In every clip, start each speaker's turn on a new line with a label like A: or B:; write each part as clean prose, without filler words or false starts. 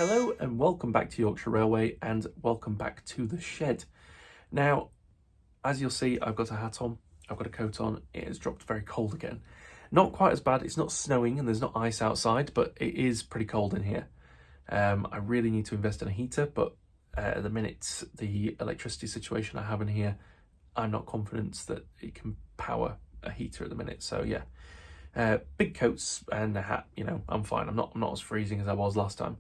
A: Hello and welcome back to Yorkshire Railway and welcome back to the shed. Now, as you'll see, I've got a hat on, I've got a coat on, it has dropped very cold again. Not quite as bad, it's not snowing and there's not ice outside, but it is pretty cold in here. I really need to invest in a heater, but at the minute, the electricity situation I have in here, I'm not confident that it can power a heater at the minute, so yeah. Big coats and a hat, you know, I'm fine. I'm not as freezing as I was last time.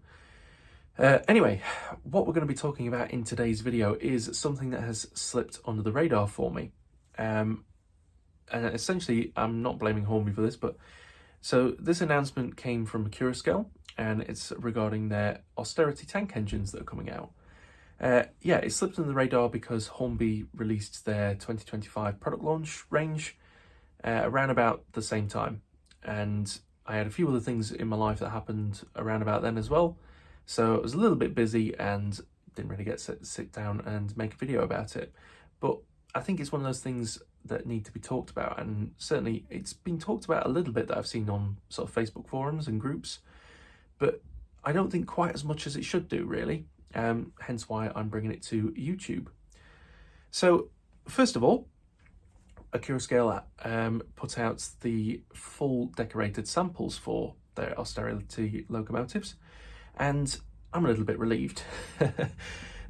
A: Anyway, what we're going to be talking about in today's video is something that has slipped under the radar for me. And essentially, I'm not blaming Hornby for this, but so this announcement came from Accurascale, and it's regarding their Austerity tank engines that are coming out. Yeah, it slipped under the radar because Hornby released their 2025 product launch range around about the same time. And I had a few other things in my life that happened around about then as well. So I was a little bit busy and didn't really get to sit down and make a video about it. But I think it's one of those things that need to be talked about. And certainly it's been talked about a little bit that I've seen on sort of Facebook forums and groups. But I don't think quite as much as it should do, really. Hence why I'm bringing it to YouTube. So first of all, Accurascale put out the full decorated samples for their Austerity locomotives, and I'm a little bit relieved.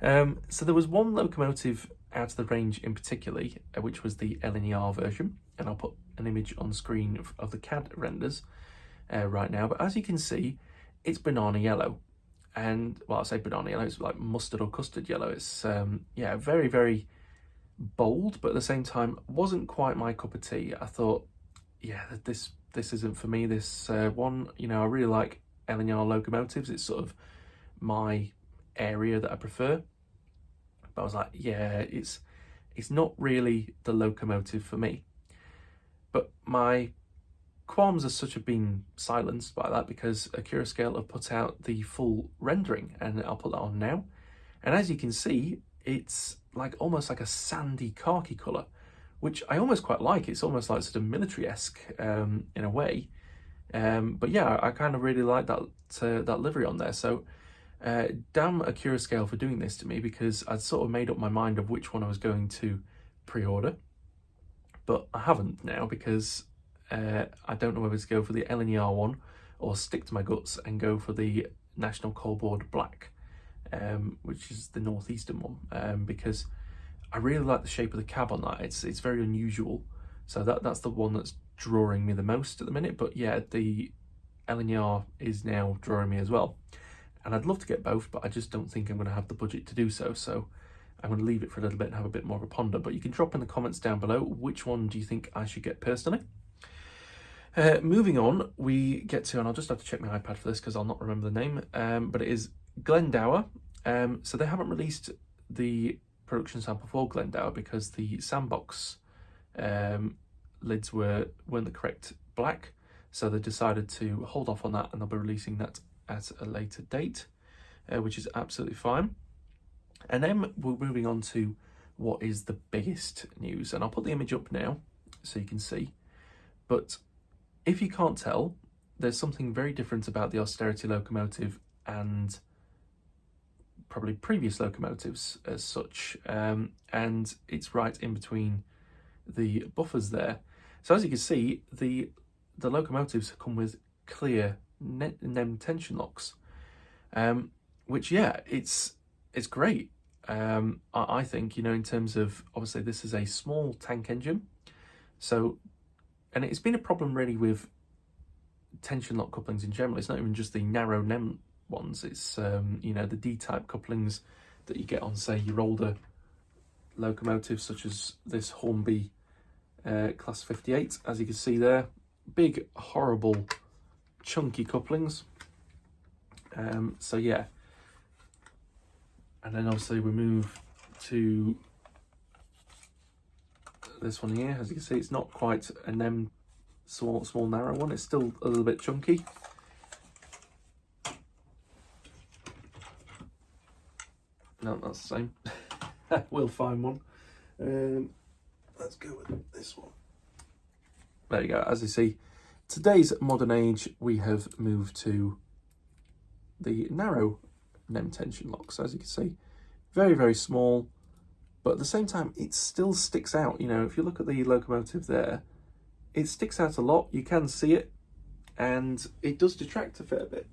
A: So there was one locomotive out of the range in particular, which was the LNER version, and I'll put an image on screen of the CAD renders right now. But as you can see, it's banana yellow, and well, I say banana yellow, it's like mustard or custard yellow. It's yeah, very, very bold, but at the same time wasn't quite my cup of tea. I thought, yeah, this isn't for me. This one, you know, I really like LNR locomotives. It's sort of my area that I prefer. But I was like, yeah, it's not really the locomotive for me. But my qualms as such have been silenced by that because Accurascale have put out the full rendering, and I'll put that on now. And as you can see, it's like almost like a sandy khaki colour, which I almost quite like. It's almost like sort of military-esque in a way. But yeah, I kind of really like that livery on there. So damn Accurascale for doing this to me, because I'd sort of made up my mind of which one I was going to pre-order. But I haven't now because I don't know whether to go for the LNER one or stick to my guts and go for the National Coalboard Black. Which is the northeastern one, because I really like the shape of the cab on that. It's very unusual, so that's the one that's drawing me the most at the minute. But yeah, the LNR is now drawing me as well, and I'd love to get both, but I just don't think I'm going to have the budget to do so. So I'm going to leave it for a little bit and have a bit more of a ponder. But you can drop in the comments down below which one do you think I should get personally. Moving on, we get to, and I'll just have to check my iPad for this because I'll not remember the name, but it is Glendower. So they haven't released the production sample for Glendower because the sandbox lids weren't the correct black, so they decided to hold off on that, and they'll be releasing that at a later date, which is absolutely fine. And then we're moving on to what is the biggest news, and I'll put the image up now so you can see. But if you can't tell, there's something very different about the Austerity locomotive and probably previous locomotives as such, and it's right in between the buffers there. So as you can see, the locomotives come with clear NEM tension locks, which yeah, it's great. I think, you know, in terms of, obviously this is a small tank engine, so, and it's been a problem really with tension lock couplings in general. It's not even just the narrow NEM ones, it's you know, the D-type couplings that you get on, say, your older locomotives such as this Hornby Class 58, as you can see there. Big, horrible, chunky couplings. So yeah, and then obviously we move to this one here. As you can see, it's not quite a NEM small narrow one, it's still a little bit chunky. No, that's the same. We'll find one. Let's go with this one. There you go. As you see, today's modern age, we have moved to the narrow NEM tension locks. As you can see, very, very small, but at the same time, it still sticks out. You know, if you look at the locomotive there, it sticks out a lot. You can see it, and it does detract a fair bit.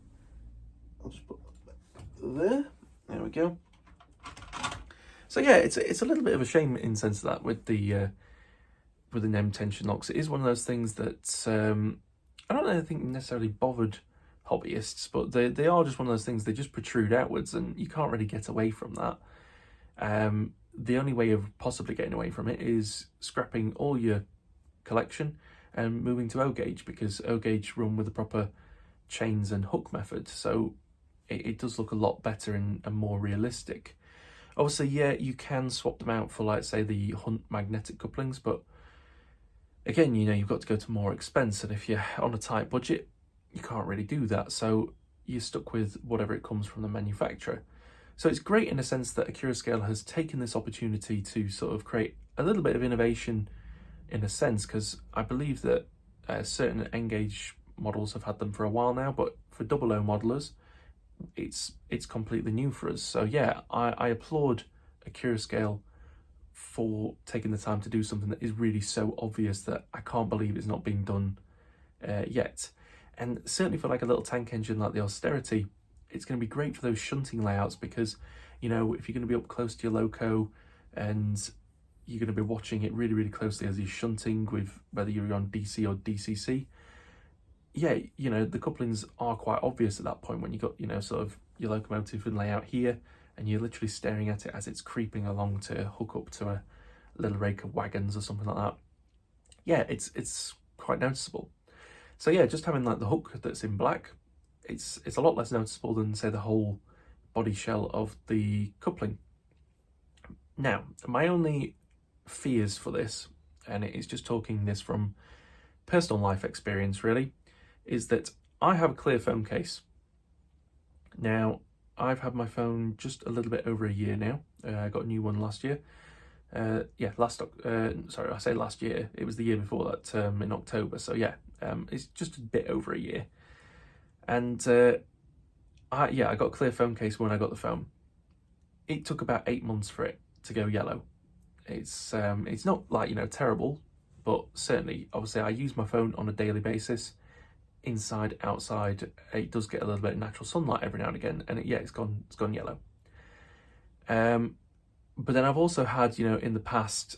A: I'll just put that there. There we go. So yeah, it's a little bit of a shame in the sense of that with the NEM tension locks. It is one of those things that I don't really think necessarily bothered hobbyists, but they are just one of those things. They just protrude outwards, and you can't really get away from that. The only way of possibly getting away from it is scrapping all your collection and moving to O-gauge, because O-gauge run with the proper chains and hook method, so it does look a lot better and more realistic. Obviously, yeah, you can swap them out for, like, say, the Hunt magnetic couplings, but again, you know, you've got to go to more expense, and if you're on a tight budget, you can't really do that, so you're stuck with whatever it comes from the manufacturer. So it's great in a sense that Accurascale has taken this opportunity to sort of create a little bit of innovation in a sense, because I believe that certain N-gauge models have had them for a while now, but for 00 modelers, it's completely new for us. So yeah, I applaud Accurascale for taking the time to do something that is really so obvious that I can't believe it's not being done yet. And certainly for like a little tank engine like the Austerity, it's going to be great for those shunting layouts, because, you know, if you're going to be up close to your loco and you're going to be watching it really, really closely as you're shunting, with whether you're on DC or DCC, yeah, you know, the couplings are quite obvious at that point when you got, you know, sort of your locomotive and layout here, and you're literally staring at it as it's creeping along to hook up to a little rake of wagons or something like that. Yeah, it's quite noticeable. So yeah, just having like the hook that's in black, it's a lot less noticeable than, say, the whole body shell of the coupling. Now, my only fears for this, and it is just talking this from personal life experience really, is that I have a clear phone case. Now, I've had my phone just a little bit over a year now. I got a new one last year. Sorry, I say last year, it was the year before that, in October. So yeah, it's just a bit over a year. And I got a clear phone case when I got the phone. It took about 8 months for it to go yellow. It's not like, you know, terrible, but certainly, obviously, I use my phone on a daily basis, inside, outside. It does get a little bit of natural sunlight every now and again, and it's gone yellow. But then I've also had, you know, in the past,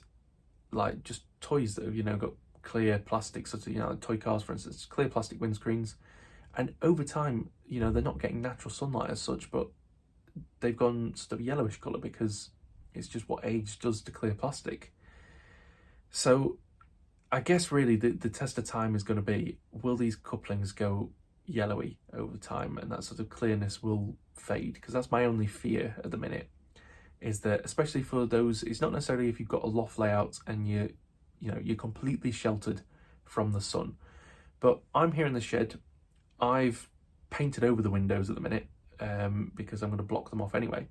A: like just toys that have, you know, got clear plastic, such as, you know, toy cars, for instance, clear plastic windscreens. And over time, you know, they're not getting natural sunlight as such, but they've gone sort of yellowish colour, because it's just what age does to clear plastic. So I guess really the test of time is going to be, will these couplings go yellowy over time, and that sort of clearness will fade? Because that's my only fear at the minute, is that, especially for those, it's not necessarily if you've got a loft layout and you're completely sheltered from the sun. But I'm here in the shed. I've painted over the windows at the minute, because I'm going to block them off anyway.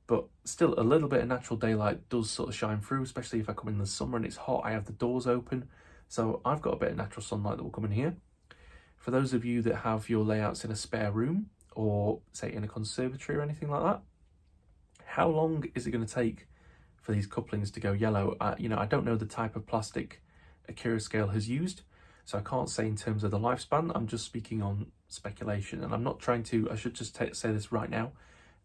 A: But still, a little bit of natural daylight does sort of shine through, especially if I come in the summer and it's hot. I have the doors open, so I've got a bit of natural sunlight that will come in here. For those of you that have your layouts in a spare room, or say in a conservatory or anything like that, how long is it going to take for these couplings to go yellow? You know, I don't know the type of plastic Accurascale has used, so I can't say in terms of the lifespan. I'm just speaking on speculation, and I'm not trying to, I should just say this right now,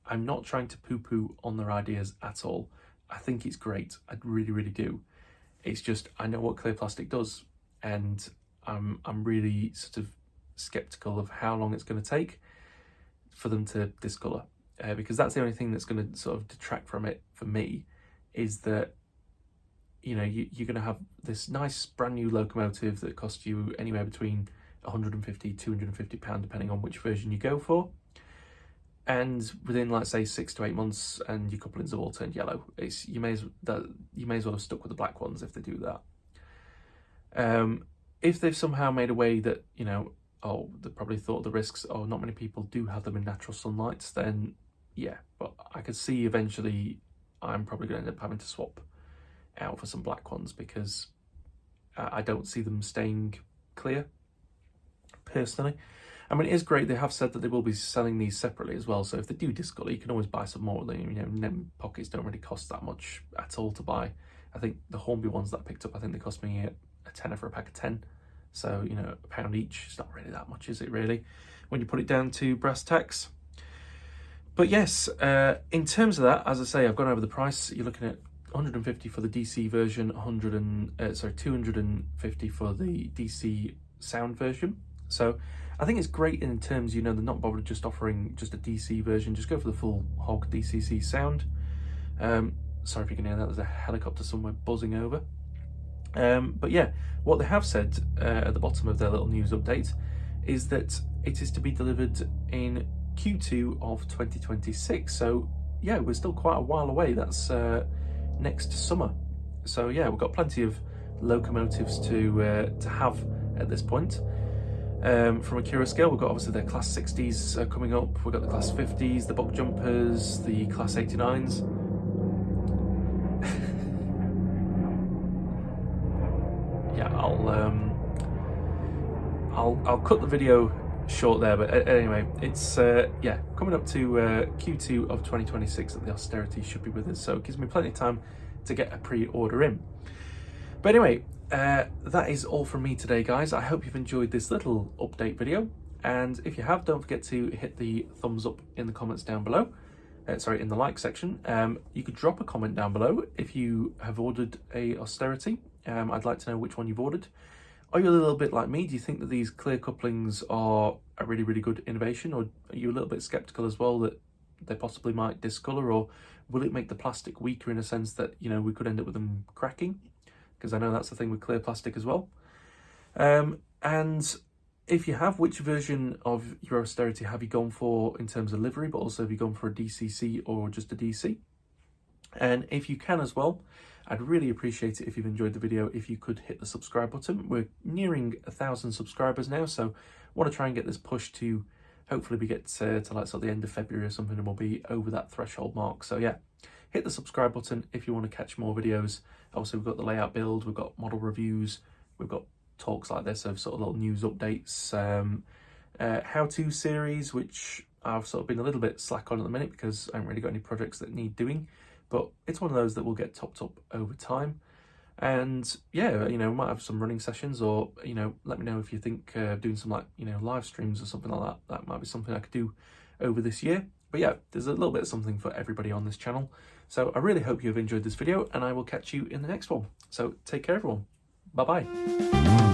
A: I'm not trying to poo-poo on their ideas at all. I think it's great, I really, really do. It's just, I know what clear plastic does, and I'm really sort of skeptical of how long it's going to take for them to discolour, because that's the only thing that's going to sort of detract from it for me, is that, you know, you're going to have this nice brand new locomotive that costs you anywhere between £150, £250, depending on which version you go for. And within, like, say, 6 to 8 months, and your couplings have all turned yellow. You may as well have stuck with the black ones if they do that. If they've somehow made a way that, you know, they probably thought of the risks, not many people do have them in natural sunlight, then yeah. But I could see eventually I'm probably going to end up having to swap out for some black ones, because I don't see them staying clear personally. I mean, it is great. They have said that they will be selling these separately as well. So if they do discolor, you can always buy some more. Nem pockets don't really cost that much at all to buy. I think the Hornby ones that I picked up, I think they cost me a tenner for a pack of 10. So, £1 each. It's not really that much, is it really? When you put it down to brass tacks. But yes, in terms of that, as I say, I've gone over the price. You're looking at 150 for the DC version, 250 for the DC sound version. So I think it's great in terms, they're not bothered just offering just a DC version. Just go for the full hog DCC sound. Sorry if you can hear that. There's a helicopter somewhere buzzing over. But yeah, what they have said at the bottom of their little news update is that it is to be delivered in Q2 of 2026. So yeah, we're still quite a while away. That's next summer. So yeah, we've got plenty of locomotives to have at this point. From Accurascale, we've got obviously their Class 60s coming up. We've got the Class 50s, the buck jumpers, the Class 89s. Yeah, I'll cut the video short there, but anyway, it's yeah, coming up to Q2 of 2026 that the Austerity should be with us, so it gives me plenty of time to get a pre-order in. But anyway, that is all from me today, guys. I hope you've enjoyed this little update video, and if you have, don't forget to hit the thumbs up in the comments down below. Sorry, in the like section. You could drop a comment down below if you have ordered a Austerity. I'd like to know which one you've ordered. Are you a little bit like me? Do you think that these clear couplings are a really, really good innovation, or are you a little bit skeptical as well that they possibly might discolour, or will it make the plastic weaker in a sense that, we could end up with them cracking? Because I know that's the thing with clear plastic as well. And if you have, which version of your Austerity have you gone for in terms of livery, but also have you gone for a DCC or just a DC? And if you can as well, I'd really appreciate it if you've enjoyed the video, if you could hit the subscribe button. We're nearing 1,000 subscribers now, so I want to try and get this push to, hopefully we get to like sort of the end of February or something, and we'll be over that threshold mark. So yeah, hit the subscribe button if you want to catch more videos. Obviously we've got the layout build, we've got model reviews, we've got talks like this of sort of little news updates, how-to series, which I've sort of been a little bit slack on at the minute because I haven't really got any projects that need doing. But it's one of those that will get topped up over time. And yeah, we might have some running sessions, or, let me know if you think doing some live streams or something like that. That might be something I could do over this year. But yeah, there's a little bit of something for everybody on this channel. So I really hope you've enjoyed this video, and I will catch you in the next one. So take care, everyone. Bye-bye.